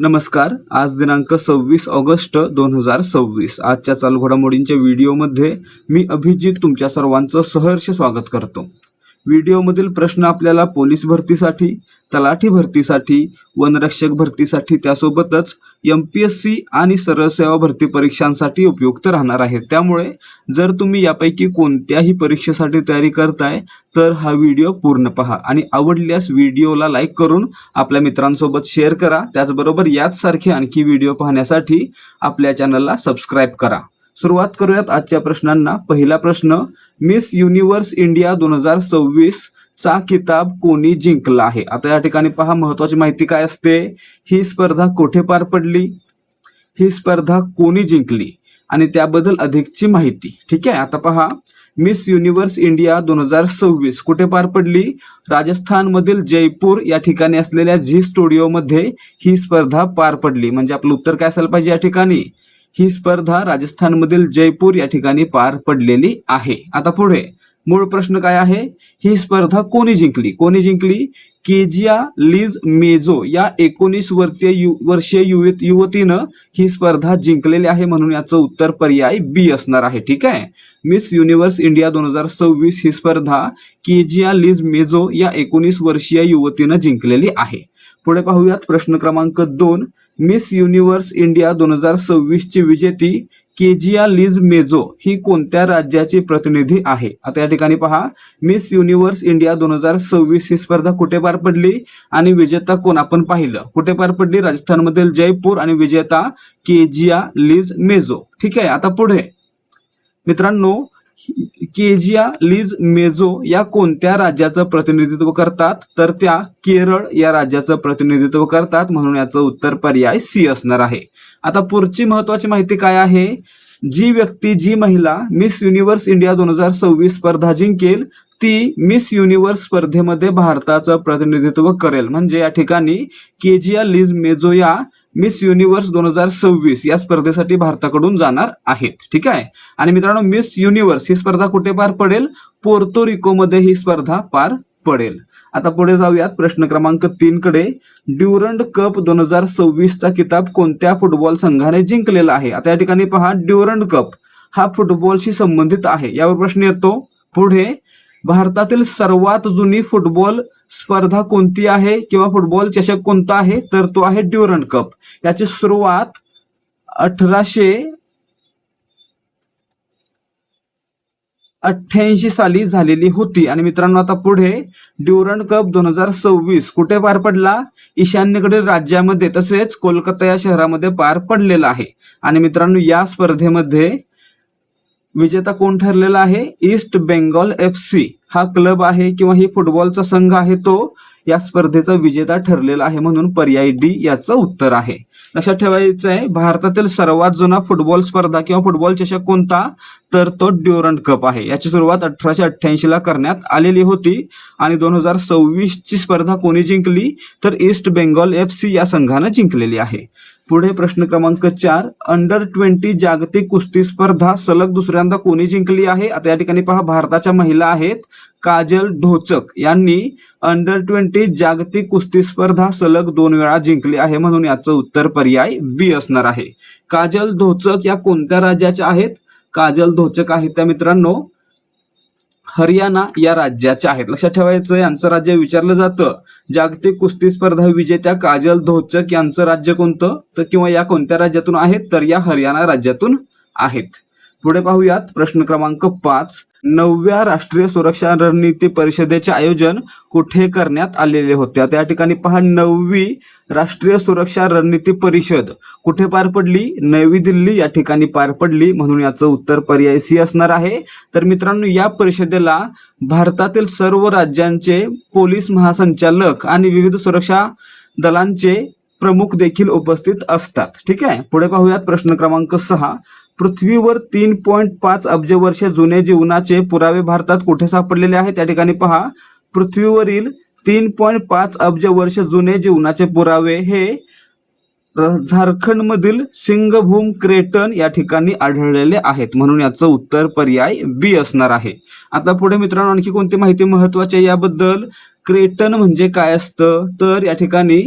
नमस्कार. आज दिनांक 26 ऑगस्ट 2026. आजच्या चालू घडामोडींच्या व्हिडिओमध्ये मी अभिजित तुमच्या सर्वांचं सहर्ष स्वागत करतो. व्हिडिओमधील प्रश्न आपल्याला पोलीस भरतीसाठी, तलाठी भरतीसाठी, वनरक्षक भरतीसाठी, त्यासोबतच MPSC आणि सरळ सेवा भरती परीक्षांसाठी उपयुक्त राहणार आहेत. त्यामुळे जर तुम्ही यापैकी कोणत्याही परीक्षेसाठी तयारी करताय तर हा व्हिडिओ पूर्ण पहा आणि आवडल्यास व्हिडिओला लाईक करून आपल्या मित्रांसोबत शेअर करा. त्याचबरोबर याच सारखे आणखी व्हिडिओ पाहण्यासाठी आपल्या चॅनलला सबस्क्राईब करा. सुरुवात करूयात आजच्या प्रश्नांना. पहिला प्रश्न, मिस युनिव्हर्स इंडिया 2026 चा किताब कोणी जिंकला आहे? आता या ठिकाणी पहा, महत्वाची माहिती काय असते, ही स्पर्धा कुठे पार पडली, ही स्पर्धा कोणी जिंकली आणि त्याबद्दल अधिकची माहिती. ठीक आहे. आता पहा, मिस युनिव्हर्स इंडिया 2026 कुठे पार पडली? राजस्थान मधील जयपूर या ठिकाणी असलेल्या झी स्टुडिओमध्ये ही स्पर्धा पार पडली. म्हणजे आपलं उत्तर काय असायला पाहिजे या ठिकाणी, ही स्पर्धा राजस्थान मधील जयपूर या ठिकाणी पार पडलेली आहे. आता पुढे मूळ प्रश्न काय आहे, ही स्पर्धा कोणी जिंकली? कोणी जिंकली? केजिया लिज मेजो या 19 वर्षीय युवतीनं ही स्पर्धा जिंकलेली आहे, म्हणून याचं उत्तर पर्याय बी असणार आहे. ठीक आहे. मिस युनिव्हर्स इंडिया 2026 ही स्पर्धा केजिया लिज मेजो या 19 वर्षीय युवतीनं जिंकलेली आहे. पुढे पाहूयात प्रश्न क्रमांक 2. मिस युनिव्हर्स इंडिया 2026 ची विजेती केजिया लिज मेजो ही कोणत्या राज्याची प्रतिनिधी आहे? आता या ठिकाणी पहा, मिस युनिव्हर्स इंडिया 2026 ही स्पर्धा कुठे पार पडली आणि विजेता कोण आपण पाहिलं, कुठे पार पडली? राजस्थानमधील जयपूर आणि विजेता केजिया लिज मेजो. ठीक आहे. आता पुढे मित्रांनो, केजिया लिज मेजो या कोणत्या राज्याचं प्रतिनिधित्व करतात? तर त्या केरळ या राज्याचं प्रतिनिधित्व करतात, म्हणून याचं उत्तर पर्याय सी असणार आहे. आता पुढची महत्वाची माहिती काय आहे, जी महिला मिस युनिव्हर्स इंडिया 2026 स्पर्धा जिंकेल ती मिस युनिव्हर्स स्पर्धेमध्ये भारताचं प्रतिनिधित्व करेल. म्हणजे या ठिकाणी केजिया लिज मेजो या मिस युनिव्हर्स 2026 या स्पर्धेसाठी भारताकडून जाणार आहेत. ठीक आहे. आणि मित्रांनो, मिस युनिव्हर्स ही स्पर्धा कुठे पार पडेल? पोर्तो रिको मध्ये ही स्पर्धा पार पडेल. आता पुढे जाऊयात प्रश्न क्रमांक 3 कडे. ड्युरंड कप 2026 चा किताब कोणत्या फुटबॉल संघाने जिंकलेला आहे? आता या ठिकाणी पहा, ड्युरंड कप हा फुटबॉलशी संबंधित आहे, यावर प्रश्न येतो. पुढे, भारतातील सर्वात जुनी फुटबॉल स्पर्धा कोणती आहे किंवा फुटबॉल चषक कोणता आहे? तर तो आहे ड्युरंड कप. याची सुरुवात 1888 साली झालेली होती. आणि मित्रांनो, आता पुढे ड्युरंड कप 2026 कुठे पार पडला? ईशान्येकडील राज्यामध्ये तसेच कोलकाता या शहरामध्ये पार पडलेला आहे. आणि मित्रांनो, या स्पर्धेमध्ये विजेता कोण ठरलेला आहे? ईस्ट बेंगॉल FC हा क्लब आहे किंवा ही फुटबॉलचा संघ आहे, तो या स्पर्धेचा विजेता ठरलेला आहे, म्हणून पर्याय डी याचं उत्तर आहे. लक्षात ठेवायचं आहे, भारतातील सर्वात जुना फुटबॉल स्पर्धा किंवा फुटबॉल चषक कोणता? तर तो ड्युरंड कप आहे. याची सुरुवात 1888 ला करण्यात आलेली होती आणि 2026 ची स्पर्धा कोणी जिंकली? तर ईस्ट बेंगॉल FC या संघानं जिंकलेली आहे. पुढे प्रश्न क्रमांक 4. अंडर 20 जागतिक कुस्ती स्पर्धा सलग दुसऱ्यांदा कोणी जिंकली आहे? आता या ठिकाणी पहा, भारताच्या महिला आहेत काजल ढोचक यांनी अंडर 20 जागतिक कुस्ती स्पर्धा सलग 2 वेळा जिंकली आहे, म्हणून याचं उत्तर पर्याय बी असणार आहे. काजल ढोचक या कोणत्या राज्याच्या आहेत? काजल ढोचक आहेत त्या मित्रांनो हरियाणा या राज्याच्या आहेत. लक्षात ठेवायचं, यांचं राज्य विचारलं जातं. जागतिक कुस्ती स्पर्धा विजेत्या काजल ढोचक यांचं राज्य कोणतं, तर किंवा या कोणत्या राज्यातून आहेत? तर या हरियाणा राज्यातून आहेत. पुढे पाहूयात प्रश्न क्रमांक 5. 9व्या राष्ट्रीय सुरक्षा रणनीती परिषदेचे आयोजन कुठे करण्यात आलेले होते? आता या ठिकाणी पहा, 9वी राष्ट्रीय सुरक्षा रणनीती परिषद कुठे पार पडली? नवी दिल्ली या ठिकाणी पार पडली, म्हणून याचं उत्तर पर्याय सी असणार आहे. तर मित्रांनो, या परिषदेला भारतातील सर्व राज्यांचे पोलीस महासंचालक आणि विविध सुरक्षा दलांचे प्रमुख देखील उपस्थित असतात. ठीक आहे. पुढे पाहूयात प्रश्न क्रमांक 6. पृथ्वीवर 3.5 अब्ज वर्ष जुने जीवनाचे पुरावे भारतात कुठे सापडलेले आहेत? त्या ठिकाणी पहा, पृथ्वीवरील 3.5 अब्ज वर्ष जुने जीवनाचे पुरावे हे झारखंड मधील सिंगभूम क्रेटन या ठिकाणी आढळलेले आहेत, म्हणून याचं उत्तर पर्याय बी असणार आहे. आता पुढे मित्रांनो, आणखी कोणती माहिती महत्वाची आहे याबद्दल? क्रेटन म्हणजे काय असतं? तर या ठिकाणी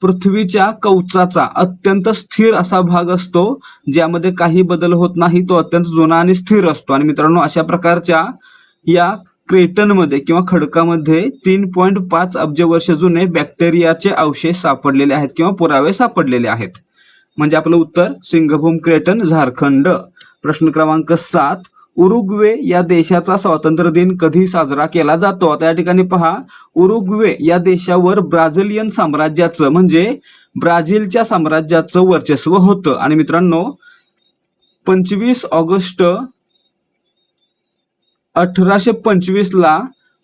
पृथ्वीच्या कवचाचा अत्यंत स्थिर असा भाग असतो, ज्यामध्ये काही बदल होत नाही, तो अत्यंत जुना आणि स्थिर असतो. आणि मित्रांनो, अशा प्रकारच्या या क्रेटनमध्ये किंवा खडकामध्ये 3.5 अब्ज वर्ष जुने बॅक्टेरियाचे अवशेष सापडलेले आहेत किंवा पुरावे सापडलेले आहेत. म्हणजे आपलं उत्तर सिंगभूम क्रेटन, झारखंड. प्रश्न क्रमांक 7, उरुग्वे या देशाचा स्वातंत्र्य दिन कधी साजरा केला जातो? आता या ठिकाणी पहा, उरुग्वे या देशावर ब्राझिलियन साम्राज्याचं म्हणजे ब्राझीलच्या साम्राज्याचं वर्चस्व होतं. आणि मित्रांनो, 25 ऑगस्ट 1825 ला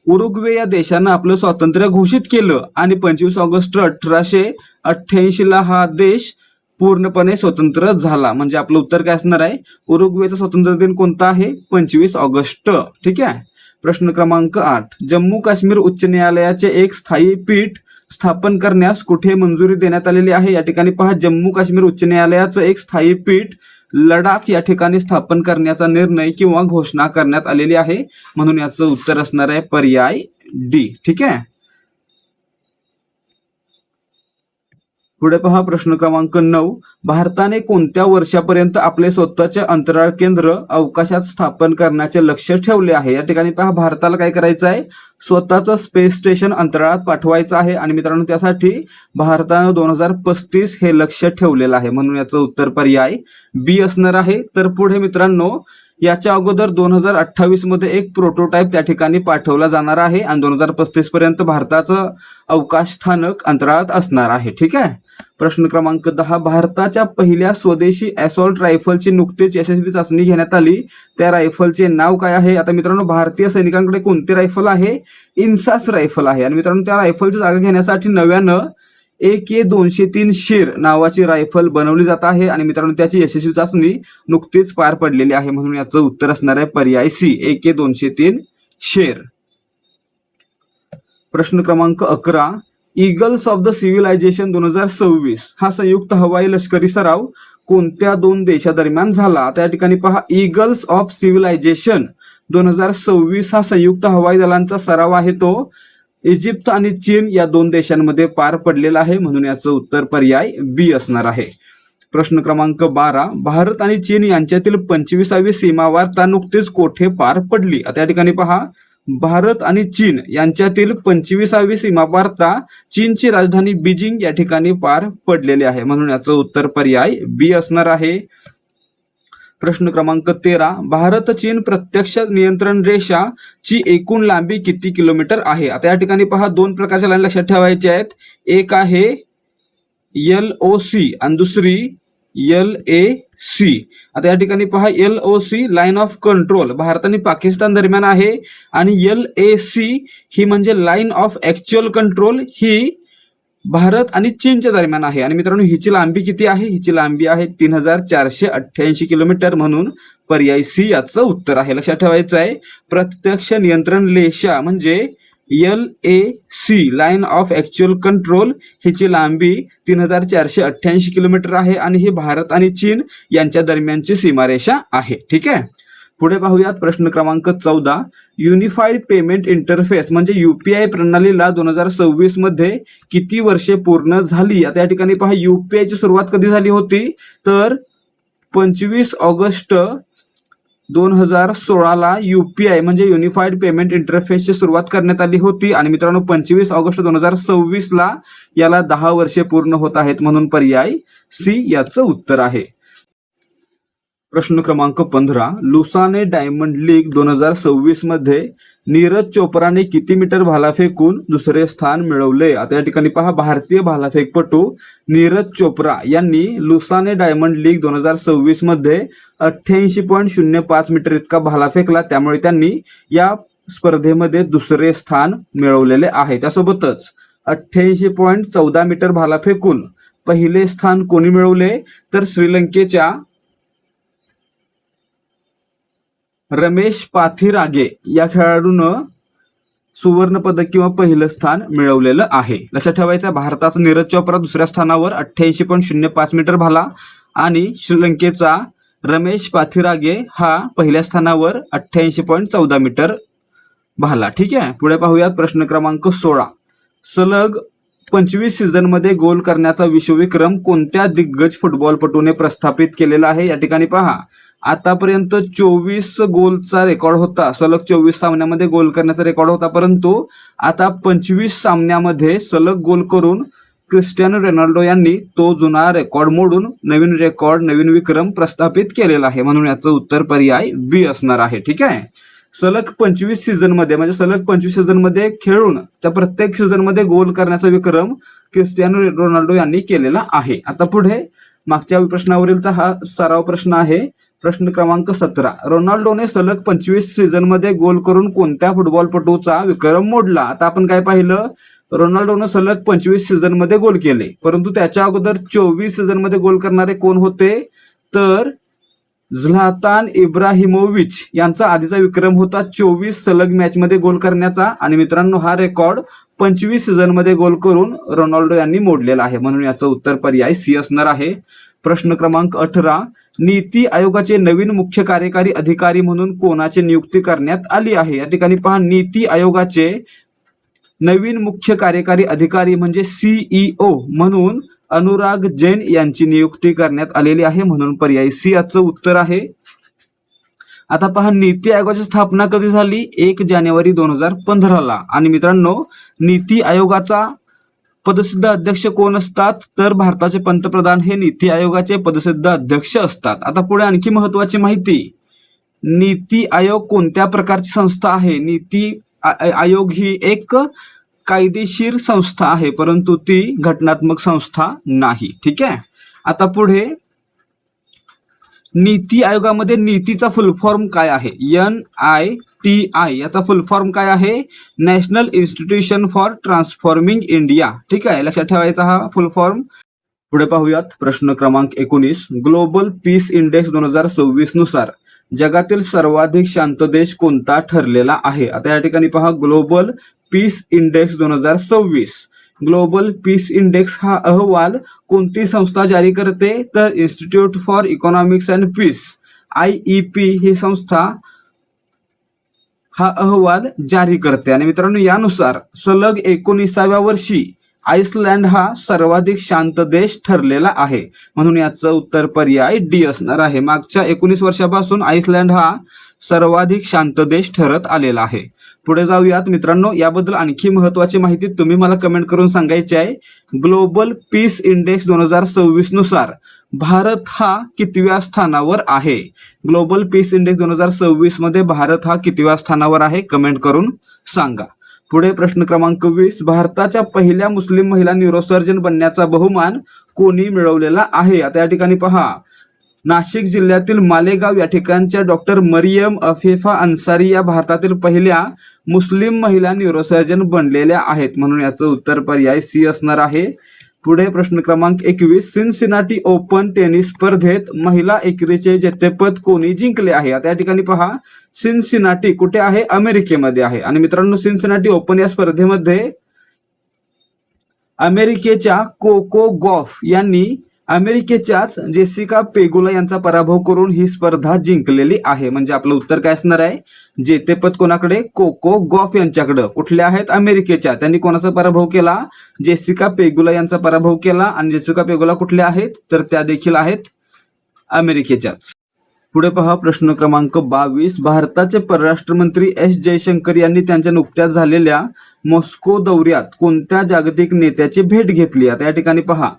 उरुग्वे या देशानं आपलं स्वातंत्र्य घोषित केलं आणि 25 ऑगस्ट 1888 ला हा देश पूर्णपणे स्वतंत्र झाला. म्हणजे आपलं उत्तर काय असणार आहे? उरुग्वेचा स्वातंत्र्य दिन कोणता आहे? 25 ऑगस्ट. ठीक आहे. प्रश्न क्रमांक 8, जम्मू काश्मीर उच्च न्यायालयाचे एक स्थायी पीठ स्थापन करण्यास कुठे मंजुरी देण्यात आलेली आहे? या ठिकाणी पहा, जम्मू काश्मीर उच्च न्यायालयाचं एक स्थायी पीठ लडाख या ठिकाणी स्थापन करण्याचा निर्णय किंवा घोषणा करण्यात आलेली आहे. म्हणून याचं उत्तर असणार आहे पर्याय डी. ठीक आहे. पुढे पहा, प्रश्न क्रमांक 9, भारताने कोणत्या वर्षापर्यंत आपले स्वतःचे अंतराळ केंद्र अवकाशात स्थापन करण्याचे लक्ष्य ठेवले आहे? या ठिकाणी पहा, भारताला काय करायचं आहे? स्वतःचं स्पेस स्टेशन अंतराळात पाठवायचं आहे. आणि मित्रांनो, त्यासाठी भारतानं 2035 हे लक्ष्य ठेवलेलं आहे. म्हणून याचं उत्तर पर्याय बी असणार आहे. तर पुढे मित्रांनो, याच्या अगोदर 2028 मध्ये एक प्रोटोटाइप त्या ठिकाणी पाठवला जाणार आहे आणि 2035 पर्यंत भारताचं अवकाश स्थानक अंतराळात असणार आहे. ठीक आहे. प्रश्न क्रमांक 10, भारताच्या पहिल्या स्वदेशी असॉल्ट रायफलची नुकतीच यशस्वी चाचणी घेण्यात आली. त्या रायफलचे नाव काय आहे? आता मित्रांनो, भारतीय सैनिकांकडे कोणती रायफल आहे? इन्सास रायफल आहे. आणि मित्रांनो, त्या रायफलची जागा घेण्यासाठी नव्यानं AK-203 शेर नावाची रायफल बनवली जात आहे. आणि मित्रांनो, त्याची यशस्वी चाचणी नुकतीच पार पडलेली आहे. म्हणून याचं उत्तर असणार आहे पर्याय सी, AK-203 शेर. प्रश्न क्रमांक 11, ईगल्स ऑफ द सिव्हिलायझेशन 2026 हा संयुक्त हवाई लष्करी सराव कोणत्या दोन देशादरम्यान झाला? आता या ठिकाणी पहा, ईगल्स ऑफ सिव्हिलायझेशन 2026 हा संयुक्त हवाई दलांचा सराव आहे. तो इजिप्त आणि चीन या दोन देशांमध्ये पार पडलेला आहे. म्हणून याचं उत्तर पर्याय बी असणार आहे. प्रश्न क्रमांक 12, भारत आणि चीन यांच्यातील 25वी सीमा वार्ता नुकतीच कोठे पार पडली? आता या ठिकाणी पहा, भारत आणि चीन यांच्यातील 25वी सीमा वार्ता चीनची राजधानी बीजिंग या ठिकाणी पार पडलेली आहे. म्हणून याचं उत्तर पर्याय बी असणार आहे. प्रश्न क्रमांक 13, भारत चीन प्रत्यक्ष नियंत्रण रेषा ची एकूण लांबी किती किलोमीटर आहे? आता या ठिकाणी पहा, दोन प्रकारच्या लाईन लक्षात ठेवायच्या आहेत. एक आहे LOC आणि दुसरी LAC. आता या ठिकाणी पहा, LOC line of control Bharat आणि पाकिस्तान दरम्यान आहे आणि LAC ही म्हणजे लाईन ऑफ ऍक्च्युअल कंट्रोल ही भारत आणि चीनच्या दरम्यान आहे. आणि मित्रांनो, हिची लांबी किती आहे? हिची लांबी आहे 3488 किलोमीटर. म्हणून पर्याय सी याचं उत्तर आहे. लक्षात ठेवायचं आहे, प्रत्यक्ष नियंत्रण रेषा म्हणजे LAC line of actual control हिची लांबी 3488 किलोमीटर आहे आणि ही भारत आणि चीन यांच्या दरम्यानची सीमारेषा आहे. ठीक आहे. पुढे पाहूयात प्रश्न क्रमांक 14, युनिफाईड पेमेंट इंटरफेस म्हणजे UPI प्रणालीला 2026 मध्ये किती वर्षे पूर्ण झाली? आता या ठिकाणी पहा, UPI ची सुरुवात कधी झाली होती? तर 25 ऑगस्ट 2016 ला UPI म्हणजे युनिफाईड पेमेंट इंटरफेसची सुरुवात करण्यात आली होती. आणि मित्रांनो, 25 ऑगस्ट 2026 ला याला 10 वर्षे पूर्ण होत आहेत. म्हणून पर्याय सी याचं उत्तर आहे. प्रश्न क्रमांक 15, लुसाने डायमंड लीग 2026 मध्ये नीरज चोप्राने किती मीटर भाला फेकून दुसरे स्थान मिळवले? आता या ठिकाणी पहा, भारतीय भालाफेकपटू नीरज चोप्रा यांनी लुसाने डायमंड लीग 2026 मध्ये 88.05 मीटर इतका भाला फेकला. त्यामुळे त्यांनी या स्पर्धेमध्ये दुसरे स्थान मिळवलेले आहे. त्यासोबतच 88.14 मीटर भाला फेकून पहिले स्थान कोणी मिळवले? तर श्रीलंकेच्या रमेश पाथिरागे या खेळाडूनं सुवर्ण पदक किंवा पहिलं स्थान मिळवलेलं आहे. लक्षात ठेवायचं, भारताचा नीरज चोप्रा दुसऱ्या स्थानावर 88.05 मीटर भाला आणि श्रीलंकेचा रमेश पाथिरागे हा पहिल्या स्थानावर 88.14 मीटर भाला. ठीक आहे. पुढे पाहूयात प्रश्न क्रमांक 16, सलग 25 सीझनमध्ये गोल करण्याचा विश्वविक्रम कोणत्या दिग्गज फुटबॉलपटूने प्रस्थापित केलेला आहे? या ठिकाणी पहा, आतापर्यंत 24 गोलचा रेकॉर्ड होता, सलग 24 सामन्यामध्ये गोल करण्याचा रेकॉर्ड होता, परंतु आता 25 सामन्यामध्ये सलग गोल करून क्रिस्टियानो रोनाल्डो यांनी तो जुना रेकॉर्ड मोडून नवीन विक्रम प्रस्थापित केलेला आहे. म्हणून याचं उत्तर पर्याय बी असणार आहे. ठीक आहे. सलग 25 सीझनमध्ये म्हणजे सलग 25 सीझनमध्ये खेळून त्या प्रत्येक सीझनमध्ये गोल करण्याचा विक्रम क्रिस्टियानो रोनाल्डो यांनी केलेला आहे. आता पुढे मागच्या प्रश्नावरीलचा हा सराव प्रश्न आहे. प्रश्न क्रमांक 17. रोनाल्डोने सलग 25 सीझनमध्ये गोल करून कोणत्या फुटबॉलपटूचा विक्रम मोडला? आता आपण काय पाहिलं, रोनाल्डोनं सलग 25 सीझनमध्ये गोल केले, परंतु त्याच्या अगोदर 24 सीझनमध्ये गोल करणारे कोण होते? तर झ्लातान इब्राहिमोविच यांचा आधीचा विक्रम होता 24 सलग मॅचमध्ये गोल करण्याचा, आणि मित्रांनो हा रेकॉर्ड 25 सीझनमध्ये गोल करून रोनाल्डो यांनी मोडलेला आहे. म्हणून याचं उत्तर पर्याय सी असणार आहे. प्रश्न क्रमांक 18. नीती आयोगाचे नवीन मुख्य कार्यकारी अधिकारी म्हणून कोणाची नियुक्ती करण्यात आली आहे? या ठिकाणी पहा, नीती आयोगाचे नवीन मुख्य कार्यकारी अधिकारी म्हणजे सीईओ म्हणून अनुराग जैन यांची नियुक्ती करण्यात आलेली आहे. म्हणून पर्याय सी याचं उत्तर आहे. आता पहा, नीती आयोगाची स्थापना कधी झाली? 1 जानेवारी 2015 आणि मित्रांनो नीती आयोगाचा पदसिद्ध अध्यक्ष कोण असतात? तर भारताचे पंतप्रधान हे नीती आयोगाचे पदसिद्ध अध्यक्ष असतात. आता पुढे आणखी महत्वाची माहिती, नीती आयोग कोणत्या प्रकारची संस्था आहे? नीती आयोग ही एक कायदेशीर संस्था आहे, परंतु ती घटनात्मक संस्था नाही. ठीक आहे. आता पुढे नीती आयोगामध्ये नीतीचा फुल फॉर्म काय आहे? NITI याचा फुल फॉर्म काय आहे? National institution for transforming India. ठीक आहे, लक्षात ठेवायचा हा फुल फॉर्म. पुढे पाहूयात. प्रश्न क्रमांक 19. ग्लोबल पीस इंडेक्स 2026 नुसार जगातील सर्वाधिक शांत देश कोणता ठरलेला आहे? आता या ठिकाणी पहा, global peace index 2026. Global peace index हा अहवाल कोणती संस्था जारी करते? तर institute for economics and peace IEP ही संस्था हा अहवाल जारी करते. आणि मित्रांनो यानुसार सलग 19व्या वर्षी आइसलँड हा सर्वाधिक शांत देश ठरलेला आहे. म्हणून याचं उत्तर पर्याय डी असणार आहे. मागच्या 19 वर्षापासून आइसलँड हा सर्वाधिक शांत देश ठरत आलेला आहे. पुढे जाऊयात मित्रांनो, याबद्दल आणखी महत्वाची माहिती तुम्ही मला कमेंट करून सांगायची आहे. ग्लोबल पीस इंडेक्स 2026 नुसार भारत हा कितव्या स्थानावर आहे? ग्लोबल पीस इंडेक्स 2026 मध्ये भारत हा कितव्या स्थानावर आहे? कमेंट करून सांगा. पुढे प्रश्न क्रमांक 20. भारताच्या पहिल्या मुस्लिम महिला न्यूरोसर्जन बनण्याचा बहुमान कोणी मिळवलेला आहे? आता या ठिकाणी पहा, नाशिक जिल्ह्यातील मालेगाव या ठिकाणच्या डॉक्टर मरियम अफेफा अन्सारी या भारतातील पहिल्या मुस्लिम महिला न्यूरोसर्जन बनलेल्या आहेत. म्हणून याचं उत्तर पर्याय सी असणार आहे. पुढे प्रश्न क्रमांक 21. सिन्सिनाटी ओपन टेनिस स्पर्धेत महिला एकेरीचे जेतेपद कोणी जिंकले आहे? आता या ठिकाणी पहा, सिन्सिनाटी कुठे आहे? अमेरिकेमध्ये आहे. आणि मित्रांनो सिन्सिनाटी ओपन या स्पर्धेमध्ये अमेरिकेच्या कोको गॉफ यांनी अमेरिकेच्याच जेसिका पेगुला यांचा पराभव करून ही स्पर्धा जिंकलेली आहे. म्हणजे आपलं उत्तर काय असणार आहे? जेतेपद कोणाकडे? कोको गॉफ यांच्याकडे. कुठल्या आहेत? अमेरिकेच्या. त्यांनी कोणाचा पराभव केला? जेसिका पेगुला यांचा पराभव केला. आणि जेसिका पेगुला कुठल्या आहेत? तर त्या देखील आहेत अमेरिकेच्याच. पुढे पहा प्रश्न क्रमांक 22. भारताचे परराष्ट्र मंत्री एस जयशंकर यांनी त्यांच्या नुकत्याच झालेल्या मॉस्को दौऱ्यात कोणत्या जागतिक नेत्याची भेट घेतली? आता या ठिकाणी पहा,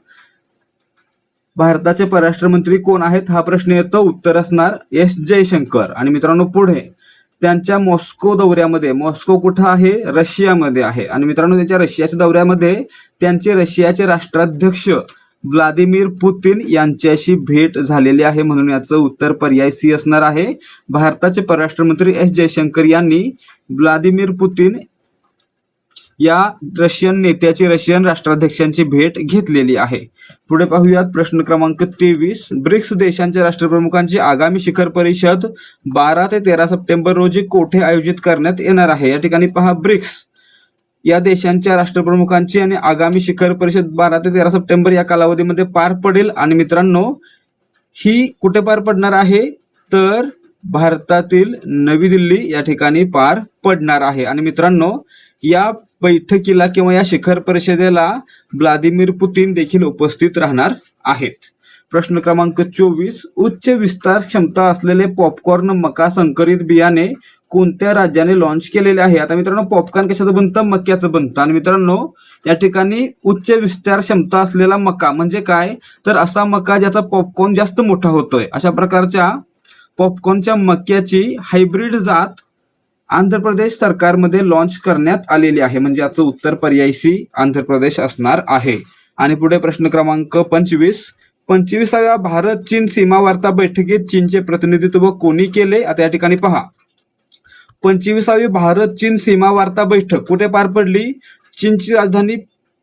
भारताचे परराष्ट्र मंत्री कोण आहेत हा प्रश्न येतो. उत्तर असणार एस जयशंकर. आणि मित्रांनो पुढे त्यांच्या मॉस्को दौऱ्यामध्ये, मॉस्को कुठं आहे? रशियामध्ये आहे. आणि मित्रांनो त्यांच्या रशियाच्या दौऱ्यामध्ये त्यांचे रशियाचे राष्ट्राध्यक्ष व्लादिमीर पुतीन यांच्याशी भेट झालेली आहे. म्हणून याचं उत्तर पर्याय सी असणार आहे. भारताचे परराष्ट्र मंत्री एस जयशंकर यांनी व्लादिमीर पुतीन या रशियन नेत्याची, रशियन राष्ट्राध्यक्षांची भेट घेतलेली आहे. पुढे पाहूयात प्रश्न क्रमांक 23. ब्रिक्स देशांच्या राष्ट्रप्रमुखांची आगामी शिखर परिषद 12 ते 13 सप्टेंबर रोजी कोठे आयोजित करण्यात येणार आहे? या ठिकाणी पहा, ब्रिक्स या देशांच्या राष्ट्रप्रमुखांची आणि आगामी शिखर परिषद 12 ते 13 सप्टेंबर या कालावधीमध्ये पार पडेल. आणि मित्रांनो ही कुठे पार पडणार आहे? तर भारतातील नवी दिल्ली या ठिकाणी पार पडणार आहे. आणि मित्रांनो या बैठकीला किंवा या शिखर परिषदेला व्लादिमीर पुतीन देखील उपस्थित राहणार आहेत. प्रश्न क्रमांक 24, उच्च विस्तार क्षमता असलेले पॉपकॉर्न मका संकरित बियाणे कोणत्या राज्याने लॉन्च केलेले आहे? आता मित्रांनो, पॉपकॉर्न कशाचं बनतं? मक्याचं बनतं. आणि मित्रांनो, या ठिकाणी उच्च विस्तार क्षमता असलेला मका म्हणजे काय? तर असा मका ज्याचा पॉपकॉर्न जास्त मोठा होतोय. अशा प्रकारच्या पॉपकॉर्नच्या मक्याची हायब्रिड जात आंध्र प्रदेश सरकारमध्ये लॉन्च करण्यात आलेली आहे. म्हणजे याचं उत्तर पर्याय सी, आंध्र प्रदेश असणार आहे. आणि पुढे प्रश्न क्रमांक 25, 25व्या भारत चीन सीमा वार्ता बैठकीत चीनचे प्रतिनिधित्व कोणी केले? आता या ठिकाणी पहा, 25वी भारत चीन सीमा वार्ता बैठक कुठे पार पडली? चीनची राजधानी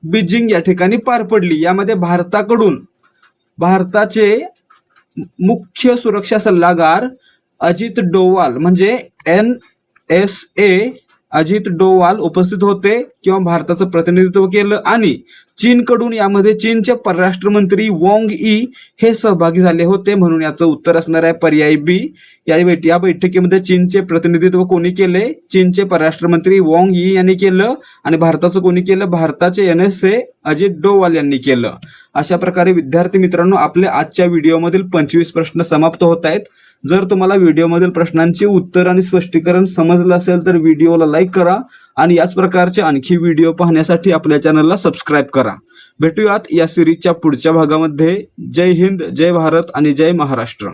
बीजिंग या ठिकाणी पार पडली. यामध्ये भारताकडून भारताचे मुख्य सुरक्षा सल्लागार अजित डोवाल म्हणजे NSA अजित डोवाल उपस्थित होते किंवा भारताचं प्रतिनिधित्व केलं. आणि चीनकडून यामध्ये चीनचे परराष्ट्र मंत्री वॉंग ई हे सहभागी झाले होते. म्हणून याचं उत्तर असणार आहे पर्याय बी. या बैठकीमध्ये चीनचे प्रतिनिधित्व कोणी केले? चीनचे परराष्ट्र मंत्री वॉंग ई यांनी केलं. आणि भारताचं कोणी केलं? भारताचे NSA अजित डोवाल यांनी केलं. अशा प्रकारे विद्यार्थी मित्रांनो, आपल्या आजच्या व्हिडिओमधील 25 प्रश्न समाप्त होत आहेत. जर तुम्हाला व्हिडिओमधील प्रश्नांची उत्तर आणि स्पष्टीकरण समजलं असेल तर व्हिडिओला लाईक करा आणि याच प्रकारचे आणखी व्हिडिओ पाहण्यासाठी आपल्या चॅनलला सबस्क्राईब करा. भेटूयात या सिरीजच्या पुढच्या भागामध्ये. जय हिंद, जय भारत आणि जय महाराष्ट्र.